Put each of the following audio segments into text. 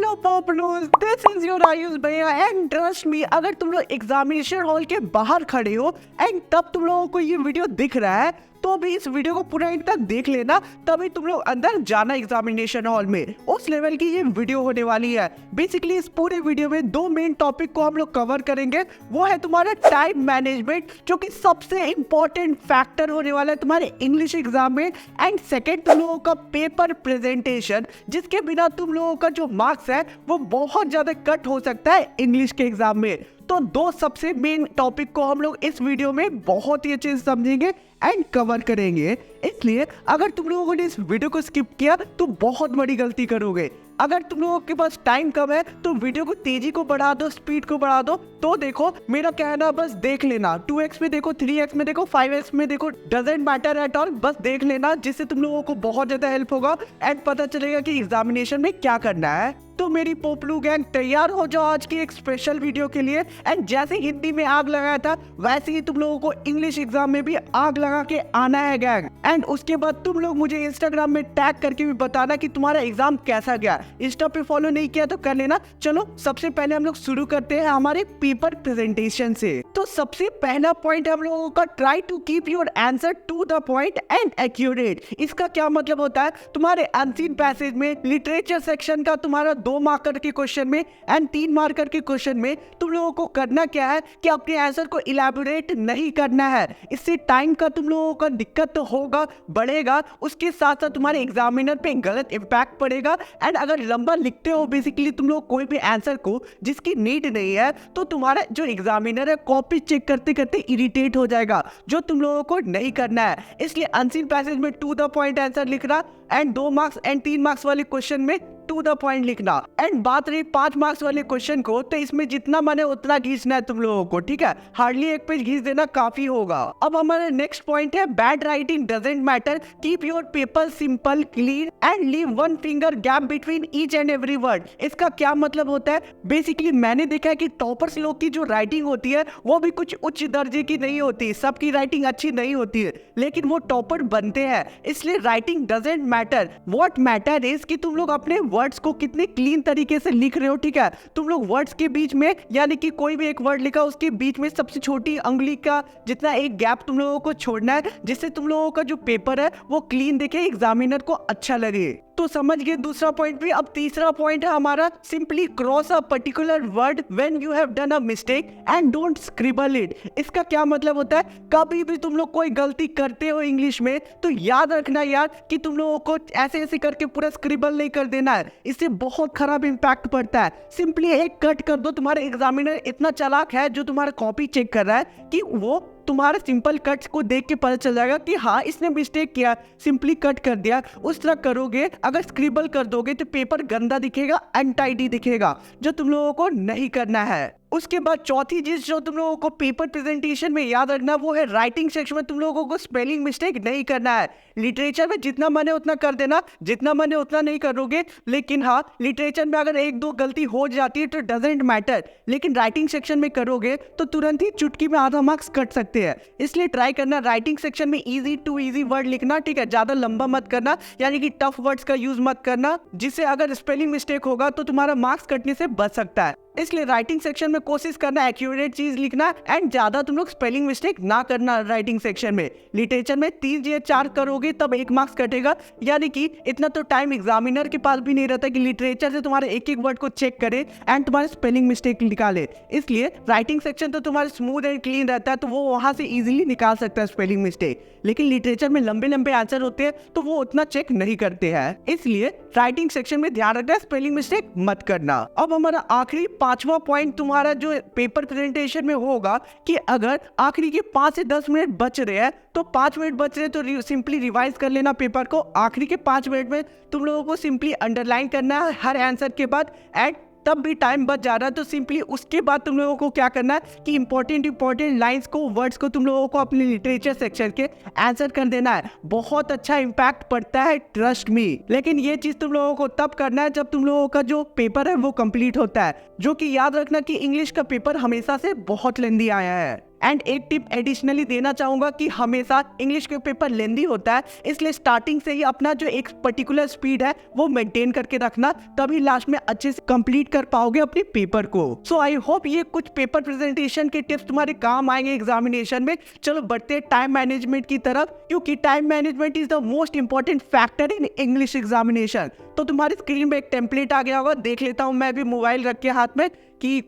Hello पॉपुलर्स, this is your Ayush भैया and trust me, अगर तुम लोग एग्जामिनेशन हॉल के बाहर खड़े हो एंड तब तुम लोगों को ये वीडियो दिख रहा है तो भी इस वीडियो को पूरा एंड तक देख लेना, तभी तुम लोग अंदर जाना एग्जामिनेशन हॉल में। उस लेवल की ये वीडियो होने वाली है। बेसिकली इस पूरे वीडियो में दो मेन टॉपिक को हम लोग कवर करेंगे। वो है तुम्हारा टाइम मैनेजमेंट, जो कि सबसे इंपॉर्टेंट फैक्टर होने वाला है तुम्हारे इंग्लिश एग्जाम में, एंड सेकेंड तुम लोगों का पेपर प्रेजेंटेशन, जिसके बिना तुम लोगों का जो मार्क्स है वो बहुत ज्यादा कट हो सकता है इंग्लिश के एग्जाम में। तो दो सबसे मेन टॉपिक को हम लोग इस वीडियो में बहुत ही अच्छे से समझेंगे एंड कवर करेंगे। इसलिए अगर तुम लोगों ने इस वीडियो को स्किप किया तो बहुत बड़ी गलती करोगे। अगर तुम लोगों के पास टाइम कम है तो वीडियो को तेजी को बढ़ा दो, स्पीड को बढ़ा दो। तो देखो, मेरा कहना बस देख लेना, 2x में देखो, 3x में देखो, 5x में देखो, डजेंट मैटर एट ऑल, बस देख लेना, जिससे तुम लोगों को बहुत ज्यादा हेल्प होगा एंड पता चलेगा कि एग्जामिनेशन में क्या करना है। तो मेरी पोपलू गैंग तैयार हो जाओ आज की एक स्पेशल वीडियो के लिए। एंड जैसे हिंदी में आग लगाया था वैसे ही तुम लोगों को इंग्लिश एग्जाम में भी आग लगा के आना है गैंग। एंड उसके बाद तुम लोग मुझे इंस्टाग्राम में टैग करके भी बताना कि तुम्हारा एग्जाम कैसा गया। इंस्टा पे फॉलो नहीं किया तो कर लेना। चलो सबसे पहले हम लोग शुरू करते हैं हमारे पेपर प्रेजेंटेशन से। तो सबसे पहला पॉइंट हम लोगों का, try to keep your answer to the point and accurate. इसका क्या मतलब होता है, तुम्हारे अनसीन पैसेज में लिटरेचर सेक्शन का तुम्हारा 2 मार्कर के क्वेश्चन में एंड 3 मार्कर के क्वेश्चन में तुम लोगों को करना क्या है कि अपने आंसर को इलैबोरेट नहीं करना है। इससे टाइम का तुम लोगों का दिक्कत तो होगा, बढ़ेगा, उसके साथ साथ तुम्हारे एग्जामिनर पे गलत इम्पैक्ट पड़ेगा। एंड अगर लंबा लिखते हो बेसिकली तुम लोग कोई भी आंसर को जिसकी नीड नहीं है, तो तुम्हारा जो एग्जामिनर है कॉपी चेक करते करते इरिटेट हो जाएगा, जो तुम लोगों को नहीं करना है। इसलिए अनसीन पैसेज में टू द पॉइंट आंसर लिखना एंड 2 मार्क्स एंड 3 मार्क्स वाले क्वेश्चन में टू द पॉइंट लिखना। एंड बात रही 5 मार्क्स वाले क्वेश्चन को, तो इसमें जितना मन है उतना खींचना है तुम लोगों को, ठीक है। हार्डली 1 पेज खींच देना काफी होगा। अब हमारा नेक्स्ट पॉइंट है, bad writing doesn't matter, keep your paper simple, clean and leave 1 finger gap between each and every word. इसका क्या मतलब होता है, बेसिकली मैंने देखा है कि टॉपर्स लोग की जो राइटिंग होती है वो भी कुछ उच्च दर्जे की नहीं होती, सबकी राइटिंग अच्छी नहीं होती है, लेकिन वो टॉपर बनते हैं। इसलिए writing doesn't matter, what matter is कि तुम लोग अपने वर्ड्स को कितने क्लीन तरीके से लिख रहे हो, ठीक है। तुम लोग वर्ड्स के बीच में, यानी कि कोई भी एक वर्ड लिखा उसके बीच में सबसे छोटी अंगुली का जितना एक गैप तुम लोगों को छोड़ना है, जिससे तुम लोगों का जो पेपर है वो क्लीन दिखे, एग्जामिनर को अच्छा लगे। तो समझ गए दूसरा पॉइंट भी। अब तीसरा पॉइंट है हमारा, simply cross a particular word when you have done a mistake and don't scribble it. इसका क्या मतलब होता है, कभी भी तुम लोग कोई गलती करते हो इंग्लिश में तो याद रखना यार कि तुम लोगों को ऐसे ऐसे करके पूरा स्क्रिबल नहीं कर देना है, इससे बहुत खराब इंपैक्ट पड़ता है। सिंपली एक कट कर दो। तुम्हारे एग्जामिनर इतना चालाक है जो तुम्हारा कॉपी चेक कर रहा है कि वो तुम्हारे सिंपल कट्स को देख के पता चल जाएगा कि हाँ इसने मिस्टेक किया, सिंपली कट कर दिया। उस तरह करोगे, अगर स्क्रिबल कर दोगे तो पेपर गंदा दिखेगा, अनटाइडी दिखेगा, जो तुम लोगों को नहीं करना है। उसके बाद चौथी चीज जो तुम लोगों को पेपर प्रेजेंटेशन में याद रखना वो है, राइटिंग सेक्शन में तुम लोगों को स्पेलिंग मिस्टेक नहीं करना है। लिटरेचर में जितना मन है उतना कर देना, जितना मन है उतना नहीं करोगे, लेकिन हाँ लिटरेचर में अगर 1-2 गलती हो जाती है तो डजंट मैटर, लेकिन राइटिंग सेक्शन में करोगे तो तुरंत ही चुटकी में आधा मार्क्स कट सकते हैं। इसलिए ट्राई करना राइटिंग सेक्शन में इजी टू इजी वर्ड लिखना, ठीक है, ज्यादा लंबा मत करना, यानी कि टफ वर्ड्स का यूज मत करना, जिससे अगर स्पेलिंग मिस्टेक होगा तो तुम्हारा मार्क्स कटने से बच सकता है। इसलिए राइटिंग सेक्शन में कोशिश करना एक्यूरेट चीज लिखना एंड ज्यादा तुम लोग स्पेलिंग मिस्टेक ना करना राइटिंग सेक्शन में। लिटरेचर में 3 या 4 करोगे तब 1 मार्क्स कटेगा, यानी कि इतना तो टाइम एग्जामिनर के पास भी नहीं रहता कि लिटरेचर से तुम्हारे एक एक वर्ड को चेक करे एंड तुम्हारे स्पेलिंग मिस्टेक निकाले। इसलिए राइटिंग सेक्शन तो तुम्हारे स्मूथ एंड क्लीन रहता है, तो वो वहां से इजीली निकाल सकता है स्पेलिंग मिस्टेक, लेकिन लिटरेचर में लंबे लंबे आंसर होते हैं तो वो उतना चेक नहीं करते हैं। इसलिए राइटिंग सेक्शन में ध्यान रखना, स्पेलिंग मिस्टेक मत करना। अब हमारा आखिरी 5वां पॉइंट तुम्हारा जो पेपर प्रेजेंटेशन में होगा कि अगर आखिरी के 5 से 10 मिनट बच रहे हैं, तो 5 मिनट बच रहे तो सिंपली रिवाइज कर लेना पेपर को। आखिरी के 5 मिनट में तुम लोगों को सिंपली अंडरलाइन करना है हर आंसर के बाद, एंड तब भी टाइम बच जा रहा है तो सिंपली उसके बाद तुम लोगों को क्या करना है कि इंपॉर्टेंट लाइंस को, वर्ड्स को तुम लोगों को अपने लिटरेचर सेक्शन के आंसर कर देना है। बहुत अच्छा इंपैक्ट पड़ता है, ट्रस्ट मी। लेकिन ये चीज तुम लोगों को तब करना है जब तुम लोगों का जो पेपर है वो कंप्लीट होता है, जो कि याद रखना कि इंग्लिश का पेपर हमेशा से बहुत लेंदी आया है। एंड एक टिप एडिशनली देना चाहूंगा कि हमेशा इंग्लिश के पेपर लेंदी होता है, इसलिए स्टार्टिंग से ही अपना जो एक पर्टिकुलर स्पीड है वो मेंटेन करके रखना, तभी लास्ट में अच्छे से कंप्लीट कर पाओगे अपने पेपर को। सो आई होप ये कुछ पेपर प्रेजेंटेशन के टिप्स तुम्हारे काम आएंगे एग्जामिनेशन में। चलो बढ़ते हैं टाइम मैनेजमेंट की तरफ, क्योंकि time management is the most important factor in English examination. तो तुम्हारी स्क्रीन में एक टेम्पलेट आ गया होगा, देख लेता हूं मैं भी मोबाइल रख के हाथ में कि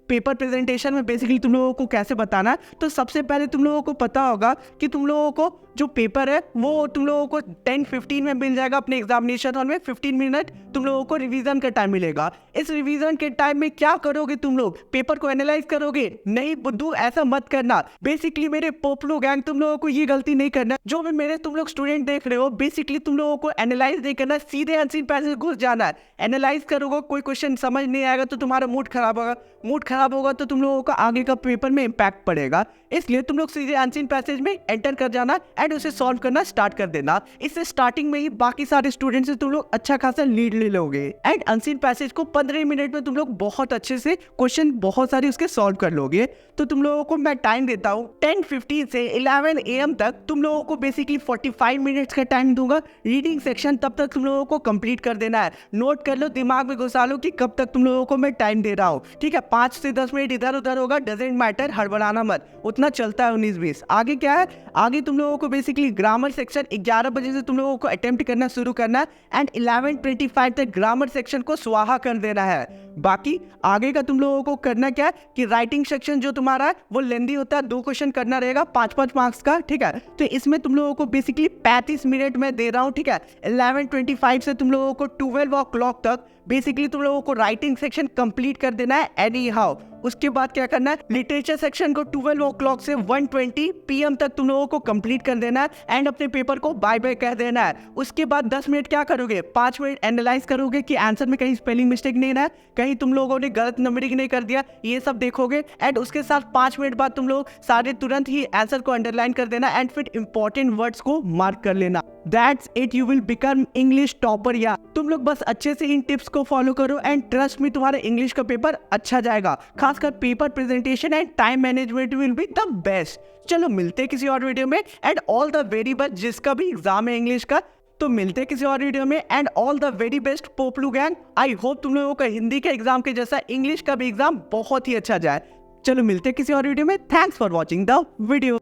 पेपर प्रेजेंटेशन में बेसिकली तुम लोगों को कैसे बताना है। तो सबसे पहले तुम लोगों को पता होगा कि तुम लोगों को जो पेपर है वो तुम लोगों को 10-15 में मिल जाएगा अपने एग्जामिनेशन हॉल में। 15 मिनट तुम लोगों को रिवीजन का टाइम मिलेगा। इस रिवीजन के टाइम में क्या करोगे, तुम लोग पेपर को एनालाइज करोगे। नहीं बुद्धू, ऐसा मत करना। बेसिकली मेरे पोपलो गैंग, तुम लोगों को ये गलती नहीं करना। जो भी मेरे तुम लोग स्टूडेंट देख रहे हो, बेसिकली तुम लोगों को एनालाइज नहीं करना, सीधे अनसीन पैसेज घुस जाना है। एनालाइज करोगे, कोई क्वेश्चन समझ नहीं आएगा तो तुम्हारा मूड खराब होगा। मूड खराब होगा तो तुम लोगों का आगे का पेपर में इंपैक्ट पड़ेगा। इसलिए तुम लोग सीधे अनसीन पैसेज में एंटर कर जाना एंड उसे सॉल्व करना स्टार्ट कर देना। इससे स्टार्टिंग में ही बाकी सारे स्टूडेंट से तुम लोग अच्छा खासा लीड ले लोगे। एंड अनसीन पैसेज को 15 मिनट में तुम लोग बहुत अच्छे से क्वेश्चन बहुत सारे उसके सॉल्व कर लोगे। तो तुम लोगों को मैं टाइम देता हूँ 10:15 से 11 AM तक। तुम लोगों को बेसिकली 45 मिनट्स का टाइम दूंगा। रीडिंग सेक्शन तब तक तुम लोगों को कंप्लीट कर देना है। नोट कर लो, दिमाग में घुसा लो कि कब तक तुम लोगों को मैं टाइम दे रहा हूँ। ठीक है, 5 से 10 मिनट इधर उधर होगा, डजेंट मैटर, हड़बड़ाना मत, उतना चलता है 19-20। आगे क्या है, आगे तुम लोगों को बेसिकली ग्रामर सेक्शन 11 बजे से तुम लोगों को अटेम्प्ट करना शुरू करना है एंड 11:25 तक ग्रामर सेक्शन को स्वाहा कर देना है। बाकी आगे का तुम लोगों को करना क्या है कि राइटिंग सेक्शन जो तुम्हारा है वो लेंदी होता है, 2 क्वेश्चन करना रहेगा 5-5 मार्क्स का। ठीक है, तो इसमें तुम लोगों को बेसिकली 35 मिनट में दे रहा हूँ। ठीक है, 11:25 से तुम लोगों को 12 o'clock तक बेसिकली तुम लोगों को राइटिंग सेक्शन कंप्लीट कर देना है एनी हाउ। उसके बाद क्या करना है, लिटरेचर सेक्शन को 12 o'clock से 1:20 PM तक तुम लोगों को कंप्लीट कर देना है एंड अपने पेपर को बाय बाय कह देना है। उसके बाद 10 मिनट क्या करोगे, 5 मिनट एनालाइज करोगे कि आंसर में कहीं स्पेलिंग मिस्टेक नहीं है, कहीं तुम लोगों ने गलत नंबरिंग नहीं कर दिया, ये सब देखोगे। एंड उसके साथ 5 मिनट बाद तुम लोग सारे तुरंत ही आंसर को अंडरलाइन कर देना एंड फिर इंपॉर्टेंट वर्ड्स को मार्क कर लेना। That's it, you will become English topper. या तुम लोग बस अच्छे से इन टिप्स को फॉलो करो एंड ट्रस्ट में तुम्हारा इंग्लिश का पेपर अच्छा जाएगा। खासकर paper presentation and time management will be the best. चलो मिलते हैं किसी और वीडियो में and all the very best जिसका भी एग्जाम है इंग्लिश का। तो मिलते हैं किसी और वीडियो में and all the very best Poplu gang. I hope तुम लोगों का हिंदी के एग्जाम के जैसा इंग्लिश का भी एग्जाम बहुत ही अच्छा जाए। चलो मिलते हैं किसी और वीडियो में। Thanks for watching the video.